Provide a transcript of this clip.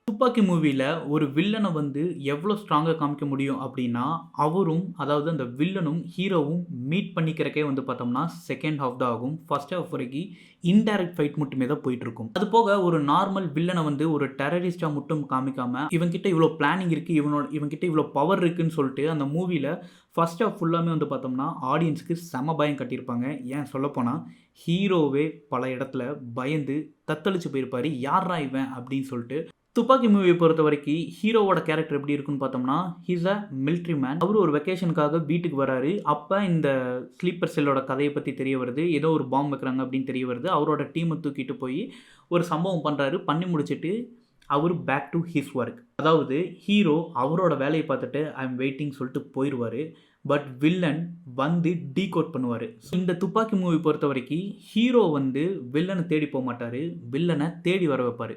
துப்பாக்கி மூவில ஒரு வில்லன வந்து எவ்ளோ ஸ்ட்ராங்கா காமிக்க முடியும் அப்டின்னா, அவரும் அதாவது அந்த வில்லனும், ஹீரோவும் மீட் பண்ணிக்கிறக்கே வந்து பார்த்தோம்னா, செகண்ட் ஹாஃப் தான் ஆகும். ஃபர்ஸ்ட் ஹாஃப் வரைக்கி இன்டைரக்ட் ஃபைட் மட்டுமே தான் போயிட்டுருக்கும். அது போக ஒரு நார்மல் வில்லன வந்து ஒரு டெரரிஸ்ட்டா மட்டும் காமிக்காம, இவன் கிட்ட இவ்ளோ பிளானிங் இருக்கு, இவன் கிட்ட இவ்ளோ பவர் இருக்குன்னு சொல்ட்டு அந்த மூவில ஃபர்ஸ்ட் ஹாஃப் ஃபுல்லாமே வந்து பார்த்தோம்னா, ஆடியன்ஸ்க்கு செம பயம் கட்டியிருப்பாங்க. ஏன் சொல்லப்போனா, ஹீரோவே பல இடத்துல பயந்து தத்தளிச்சு போயிருப்பாரு. யார்றா இவன்? அப்டின்னு சொல்ட்டு. துப்பாக்கி மூவிய பொறுத்தவரைக்கி, ஹீரோவோட கேரக்டர் எப்படி இருக்குன்னு பார்த்தோம்னா, he is a military man. அவரு ஒரு வெக்கேஷனுக்காக வீட்டுக்கு வராரு. அப்ப இந்த ஸ்லீப்பர் செல்லோட கதைய பத்தி தெரிய வருது. ஏதோ ஒரு பாம்பு வைக்கிறாங்க அப்படின்னு தெரிய வருது. அவரோட டீம தூக்கிட்டு போயி ஒரு சம்பவம் பண்றாரு. பண்ணி முடிச்சுட்டு அவரு பேக் டூ ஹிஸ் வொர்க். அதாவது ஹீரோ அவரோட வேலைய பார்த்துட்டு ஐ அம் வெயிட்டிங் சொல்லிட்டு போயிருவாரு. பட் வில்லன் வந்து டீகோட் பண்ணுவாரு. இந்த துப்பாக்கி மூவி பொறுத்தவரைக்கி, ஹீரோ வந்து வில்லன தேடி போமாட்டாரு. வில்லன தேடி வர வைப்பாரு.